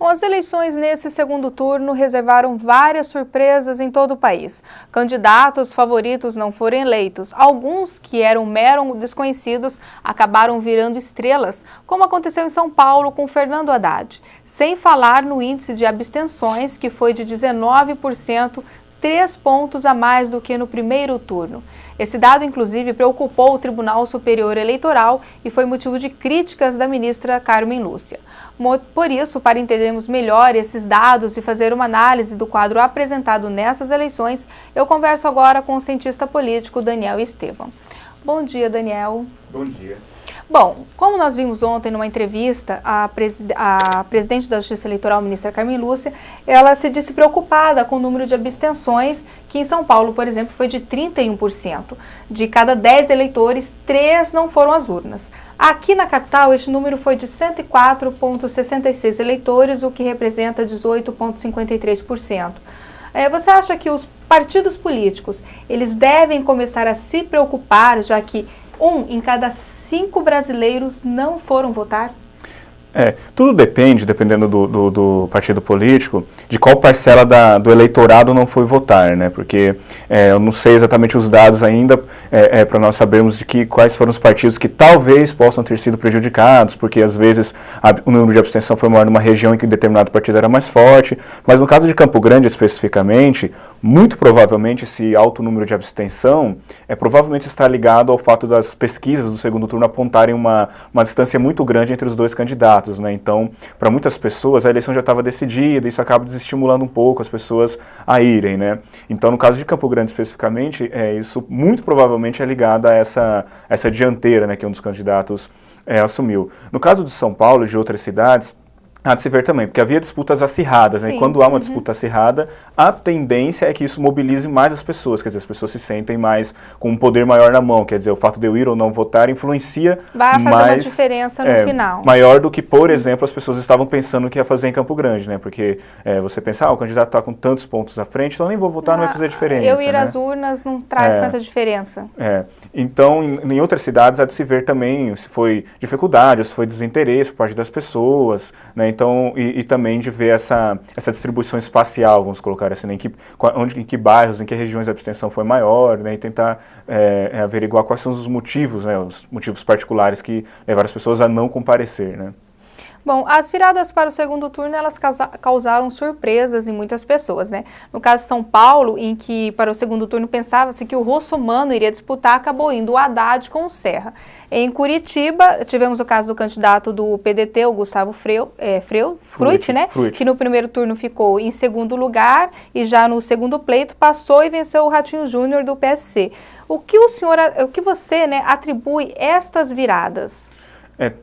Bom, as eleições nesse segundo turno reservaram várias surpresas em todo o país. Candidatos favoritos não foram eleitos. Alguns que eram mero desconhecidos acabaram virando estrelas, como aconteceu em São Paulo com Fernando Haddad. Sem falar no índice de abstenções, que foi de 19%, 3 pontos a mais do que no primeiro turno. Esse dado, inclusive, preocupou o Tribunal Superior Eleitoral e foi motivo de críticas da ministra Carmen Lúcia. Por isso, para entendermos melhor esses dados e fazer uma análise do quadro apresentado nessas eleições, eu converso agora com o cientista político Daniel Estevam. Bom dia, Daniel. Bom dia. Bom, como nós vimos ontem numa entrevista, a presidente da Justiça Eleitoral, ministra Carmen Lúcia, ela se disse preocupada com o número de abstenções, que em São Paulo, por exemplo, foi de 31%. De cada 10 eleitores, 3 não foram às urnas. Aqui na capital, este número foi de 104,66 eleitores, o que representa 18,53%. Você acha que os partidos políticos, eles devem começar a se preocupar, já que 1 em cada 5 brasileiros não foram votar? Tudo depende, dependendo do partido político, de qual parcela do eleitorado não foi votar, né? Porque eu não sei exatamente os dados ainda para nós sabermos quais foram os partidos que talvez possam ter sido prejudicados, porque às vezes o número de abstenção foi maior numa região em que um determinado partido era mais forte, mas no caso de Campo Grande especificamente, muito provavelmente esse alto número de abstenção provavelmente está ligado ao fato das pesquisas do segundo turno apontarem uma distância muito grande entre os dois candidatos. Né? Então, para muitas pessoas, a eleição já estava decidida, isso acaba desestimulando um pouco as pessoas a irem. Né? Então, no caso de Campo Grande especificamente, isso muito provavelmente é ligado a essa dianteira, né, que um dos candidatos assumiu. No caso de São Paulo e de outras cidades, há de se ver também, porque havia disputas acirradas, né? E quando há uma disputa acirrada, a tendência é que isso mobilize mais as pessoas, quer dizer, as pessoas se sentem mais com um poder maior na mão, quer dizer, o fato de eu ir ou não votar influencia vai fazer uma diferença no final. Maior do que, por exemplo, as pessoas estavam pensando que ia fazer em Campo Grande, né? Porque você pensa, o candidato está com tantos pontos à frente, então nem vou votar, não vai fazer diferença. Eu ir às urnas não traz tanta diferença. Então, em outras cidades, há de se ver também se foi dificuldade, ou se foi desinteresse por parte das pessoas, né? Então, e também de ver essa distribuição espacial, vamos colocar assim, né? Em que bairros, em que regiões a abstenção foi maior, né? E tentar averiguar quais são os motivos, né? Os motivos particulares que levaram as pessoas a não comparecer, né? Bom, as viradas para o segundo turno, elas causaram surpresas em muitas pessoas, né? No caso de São Paulo, em que para o segundo turno pensava-se que o Russomano iria disputar, acabou indo o Haddad com o Serra. Em Curitiba, tivemos o caso do candidato do PDT, o Gustavo Fruit, né? Que no primeiro turno ficou em segundo lugar e já no segundo pleito passou e venceu o Ratinho Júnior do PSC. O que você, né, atribui estas viradas?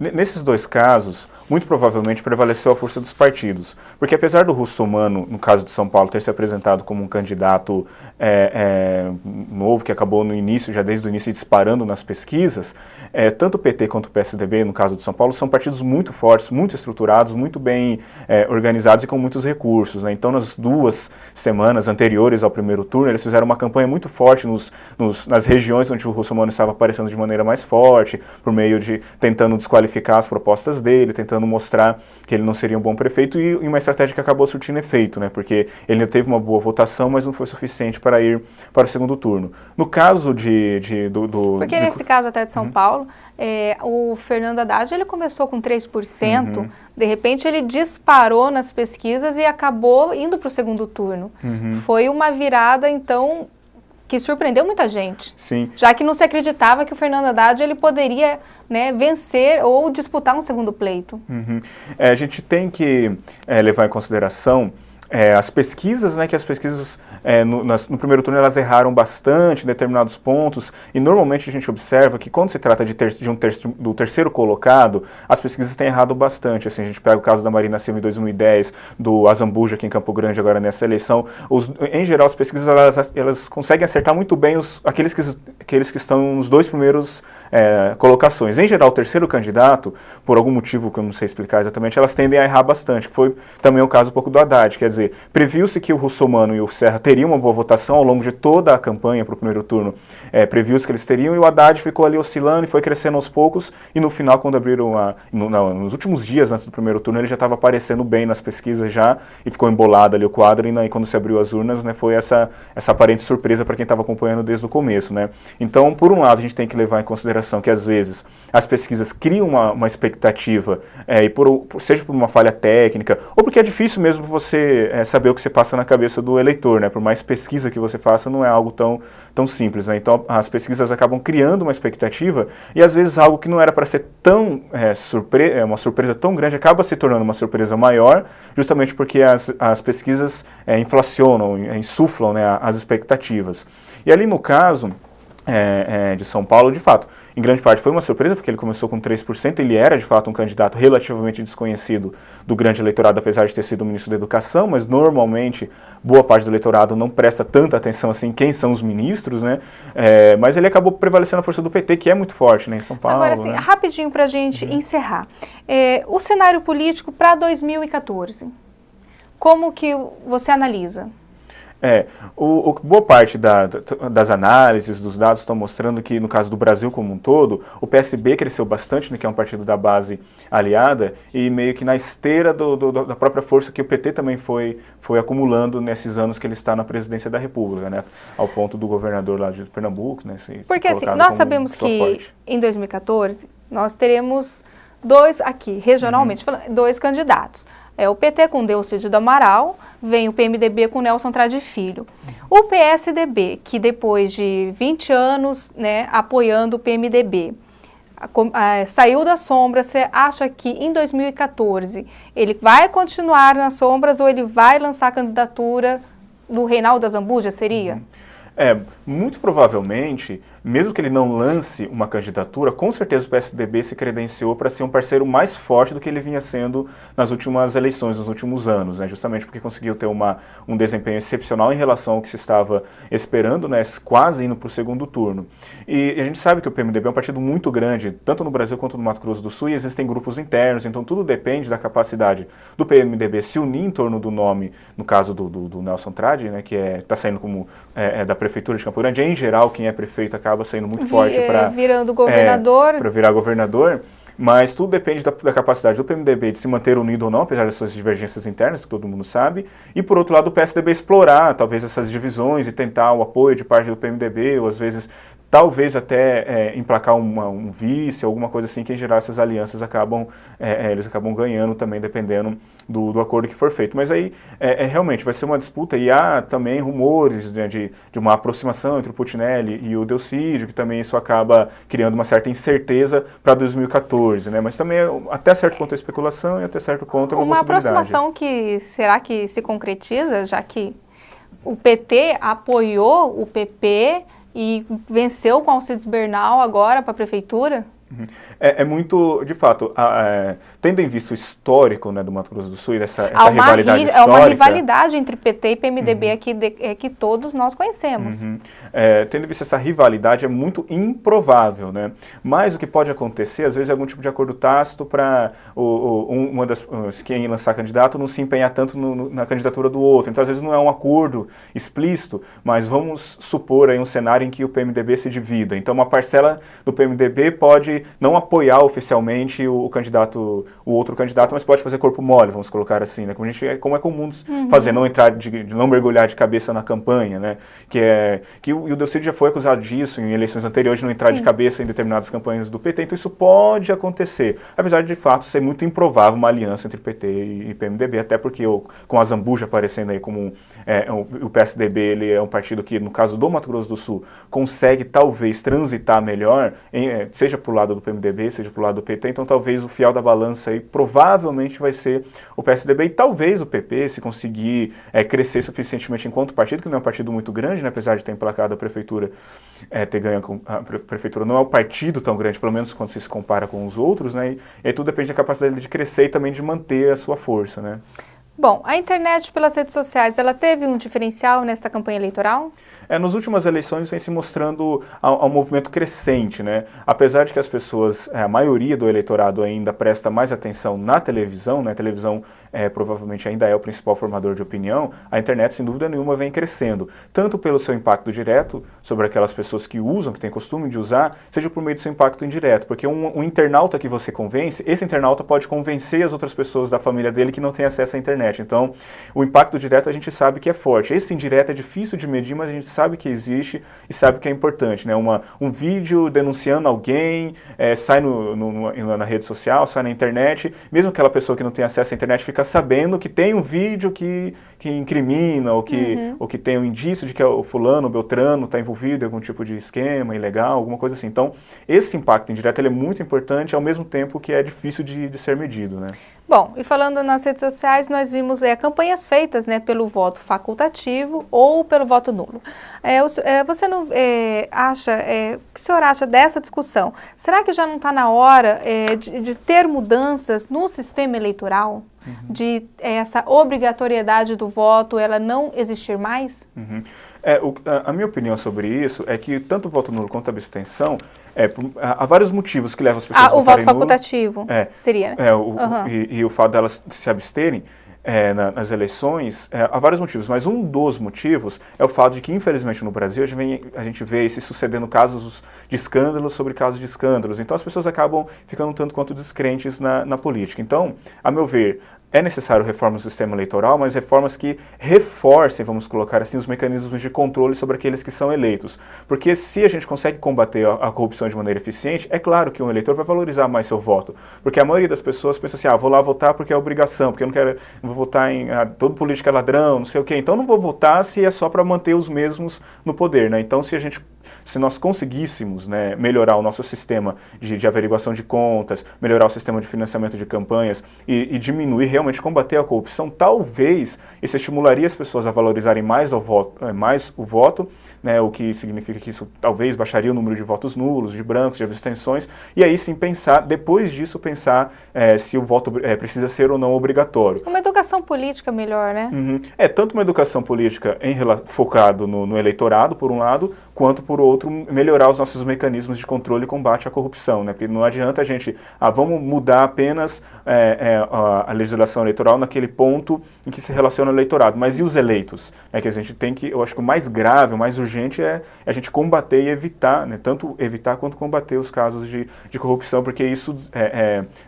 Nesses dois casos, muito provavelmente prevaleceu a força dos partidos, porque apesar do Russomano, no caso de São Paulo, ter se apresentado como um candidato novo, que acabou no início, já desde o início disparando nas pesquisas, tanto o PT quanto o PSDB, no caso de São Paulo, são partidos muito fortes, muito estruturados, muito bem organizados e com muitos recursos, né? Então, nas 2 semanas anteriores ao primeiro turno, eles fizeram uma campanha muito forte nas regiões onde o Russomano estava aparecendo de maneira mais forte, por meio de tentando desqualificar as propostas dele, tentando mostrar que ele não seria um bom prefeito, e uma estratégia que acabou surtindo efeito, né? Porque ele ainda teve uma boa votação, mas não foi suficiente para ir para o segundo turno. No caso Porque nesse caso até de São Paulo, o Fernando Haddad, ele começou com 3%, de repente ele disparou nas pesquisas e acabou indo para o segundo turno. Foi uma virada, então, que surpreendeu muita gente. Sim. Já que não se acreditava que o Fernando Haddad ele poderia, né, vencer ou disputar um segundo pleito. A gente tem que levar em consideração as pesquisas, né, que as pesquisas no primeiro turno elas erraram bastante em determinados pontos, e normalmente a gente observa que quando se trata do terceiro colocado, as pesquisas têm errado bastante. Assim, a gente pega o caso da Marina Silva em 2010, do Azambuja aqui em Campo Grande agora nessa eleição. Em geral, as pesquisas elas conseguem acertar muito bem aqueles que estão nos 2 primeiros colocações. Em geral, o terceiro candidato, por algum motivo que eu não sei explicar exatamente, elas tendem a errar bastante, que foi também o caso um pouco do Haddad, quer dizer, dizer, previu-se que o Russomano e o Serra teriam uma boa votação ao longo de toda a campanha para o primeiro turno, previu-se que eles teriam, e o Haddad ficou ali oscilando e foi crescendo aos poucos, e no final, quando abriram nos últimos dias antes do primeiro turno, ele já estava aparecendo bem nas pesquisas já, e ficou embolado ali o quadro, e quando se abriu as urnas, né, foi essa aparente surpresa para quem estava acompanhando desde o começo, né. Então, por um lado, a gente tem que levar em consideração que, às vezes, as pesquisas criam uma expectativa, seja por uma falha técnica, ou porque é difícil mesmo você saber o que se passa na cabeça do eleitor, né? Por mais pesquisa que você faça, não é algo tão simples, né? Então, as pesquisas acabam criando uma expectativa, e às vezes algo que não era para ser tão uma surpresa tão grande, acaba se tornando uma surpresa maior, justamente porque as pesquisas inflacionam, insuflam, né, as expectativas. E ali no caso de São Paulo, de fato, em grande parte foi uma surpresa, porque ele começou com 3%, ele era de fato um candidato relativamente desconhecido do grande eleitorado, apesar de ter sido ministro da Educação, mas normalmente boa parte do eleitorado não presta tanta atenção assim quem são os ministros, né? Mas ele acabou prevalecendo a força do PT, que é muito forte, né, em São Paulo. Agora, assim, né? Rapidinho para a gente encerrar. O cenário político para 2014, como que você analisa? Boa parte das análises, dos dados estão mostrando que, no caso do Brasil como um todo, o PSB cresceu bastante, né, que é um partido da base aliada, e meio que na esteira da própria força que o PT também foi acumulando nesses anos que ele está na presidência da República, né, ao ponto do governador lá de Pernambuco, né, porque assim, nós sabemos que em 2014 nós teremos regionalmente falando, dois candidatos. O PT com Delcídio do Amaral, vem o PMDB com Nelson Trade Filho. O PSDB, que depois de 20 anos, né, apoiando o PMDB, saiu das sombras. Você acha que em 2014 ele vai continuar nas sombras ou ele vai lançar a candidatura do Reinaldo Azambuja, seria? Muito provavelmente, mesmo que ele não lance uma candidatura, com certeza o PSDB se credenciou para ser um parceiro mais forte do que ele vinha sendo nas últimas eleições, nos últimos anos, né? Justamente porque conseguiu ter um desempenho excepcional em relação ao que se estava esperando, né? Quase indo para o segundo turno. E a gente sabe que o PMDB é um partido muito grande, tanto no Brasil quanto no Mato Grosso do Sul, e existem grupos internos, então tudo depende da capacidade do PMDB se unir em torno do nome, no caso do Nelson Trade, né? Que está saindo como da Prefeitura de Campo Grande. Em geral, quem é prefeito acaba saindo muito forte para virando governador. Para virar governador, mas tudo depende da capacidade do PMDB de se manter unido ou não, apesar das suas divergências internas, que todo mundo sabe, e por outro lado o PSDB explorar talvez essas divisões e tentar o apoio de parte do PMDB, ou às vezes talvez até emplacar um vice, alguma coisa assim, que em geral essas alianças eles acabam ganhando também, dependendo do acordo que for feito. Mas aí realmente vai ser uma disputa, e há também rumores, né, de uma aproximação entre o Putinelli e o Delcídio, que também isso acaba criando uma certa incerteza para 2014, né? Mas também até certo ponto é especulação e até certo ponto é uma possibilidade. Uma aproximação que será que se concretiza, já que o PT apoiou o PP e venceu com Alcides Bernal agora para a prefeitura? É muito, de fato, tendo em vista o histórico, né, do Mato Grosso do Sul, essa rivalidade histórica... É uma rivalidade entre PT e PMDB que todos nós conhecemos. Tendo em vista essa rivalidade, é muito improvável, né? Mas o que pode acontecer, às vezes, é algum tipo de acordo tácito para quem lançar candidato não se empenhar tanto na candidatura do outro. Então, às vezes, não é um acordo explícito, mas vamos supor aí um cenário em que o PMDB se divida. Então, uma parcela do PMDB pode não apoiar oficialmente o outro candidato, mas pode fazer corpo mole, vamos colocar assim, né? Como é comum fazer, não mergulhar de cabeça na campanha, né? Que o Delcídio já foi acusado disso em eleições anteriores, de não entrar de cabeça em determinadas campanhas do PT, então isso pode acontecer, apesar de fato ser muito improvável uma aliança entre PT e PMDB, até porque com a Azambuja aparecendo aí como o PSDB, ele é um partido que, no caso do Mato Grosso do Sul, consegue talvez transitar melhor, seja por lado do PMDB, seja pro lado do PT, então talvez o fiel da balança aí provavelmente vai ser o PSDB, e talvez o PP, se conseguir crescer suficientemente enquanto partido, que não é um partido muito grande, né, apesar de ter emplacado a prefeitura, ter ganho a prefeitura, não é um partido tão grande, pelo menos quando se compara com os outros, né, e tudo depende da capacidade de crescer e também de manter a sua força, né. Bom, a internet pelas redes sociais, ela teve um diferencial nesta campanha eleitoral? Nas últimas eleições vem se mostrando um movimento crescente, né? Apesar de que as pessoas, a maioria do eleitorado ainda presta mais atenção na televisão, né? A televisão provavelmente ainda é o principal formador de opinião, a internet sem dúvida nenhuma vem crescendo, tanto pelo seu impacto direto sobre aquelas pessoas que usam, que têm costume de usar, seja por meio do seu impacto indireto, porque um internauta que você convence, esse internauta pode convencer as outras pessoas da família dele que não têm acesso à internet. Então, o impacto direto a gente sabe que é forte. Esse indireto é difícil de medir, mas a gente sabe que existe e sabe que é importante, né? Um vídeo denunciando alguém, sai na rede social, sai na internet, mesmo aquela pessoa que não tem acesso à internet fica sabendo que tem um vídeo que incrimina ou que tem um indício de que o fulano, o Beltrano está envolvido em algum tipo de esquema ilegal, alguma coisa assim. Então, esse impacto indireto ele é muito importante, ao mesmo tempo que é difícil de ser medido, né? Bom, e falando nas redes sociais, nós vimos campanhas feitas, né, pelo voto facultativo ou pelo voto nulo. Você não acha, o que o senhor acha dessa discussão? Será que já não está na hora de ter mudanças no sistema eleitoral? De essa obrigatoriedade do voto, ela não existir mais? A minha opinião sobre isso é que tanto o voto nulo quanto a abstenção, há vários motivos que levam as pessoas a votarem nulo. O voto facultativo seria, né? E o fato delas se absterem nas eleições, há vários motivos, mas um dos motivos é o fato de que, infelizmente, no Brasil, a gente vê se sucedendo casos de escândalos sobre casos de escândalos. Então, as pessoas acabam ficando um tanto quanto descrentes na política. Então, a meu ver, é necessário reformas no sistema eleitoral, mas reformas que reforcem, vamos colocar assim, os mecanismos de controle sobre aqueles que são eleitos. Porque se a gente consegue combater a corrupção de maneira eficiente, é claro que um eleitor vai valorizar mais seu voto. Porque a maioria das pessoas pensa assim, vou lá votar porque é obrigação, porque eu não vou votar em todo político é ladrão, não sei o quê. Então não vou votar se é só para manter os mesmos no poder, né? Então se nós conseguíssemos, né, melhorar o nosso sistema de averiguação de contas, melhorar o sistema de financiamento de campanhas e diminuir, realmente combater a corrupção, talvez isso estimularia as pessoas a valorizarem mais o voto, né, o que significa que isso talvez baixaria o número de votos nulos, de brancos, de abstenções, e aí sim depois disso pensar se o voto precisa ser ou não obrigatório. Uma educação política melhor, né? Tanto uma educação política focado no eleitorado, por um lado, quanto, por outro, melhorar os nossos mecanismos de controle e combate à corrupção, né? Porque não adianta a gente, vamos mudar apenas a legislação eleitoral naquele ponto em que se relaciona ao eleitorado, mas e os eleitos? Que a gente tem eu acho que o mais grave, o mais urgente é a gente combater e evitar, né? Tanto evitar quanto combater os casos de corrupção, porque isso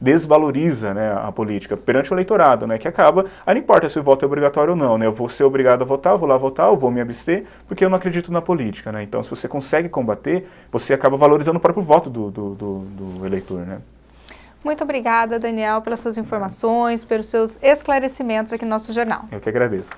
desvaloriza, né, a política perante o eleitorado, né? Que acaba, não importa se o voto é obrigatório ou não, né? Eu vou ser obrigado a votar, vou lá votar, eu vou me abster, porque eu não acredito na política, né? Então, se você consegue combater, você acaba valorizando o próprio voto do eleitor, né? Muito obrigada, Daniel, pelas suas informações, pelos seus esclarecimentos aqui no nosso jornal. Eu que agradeço.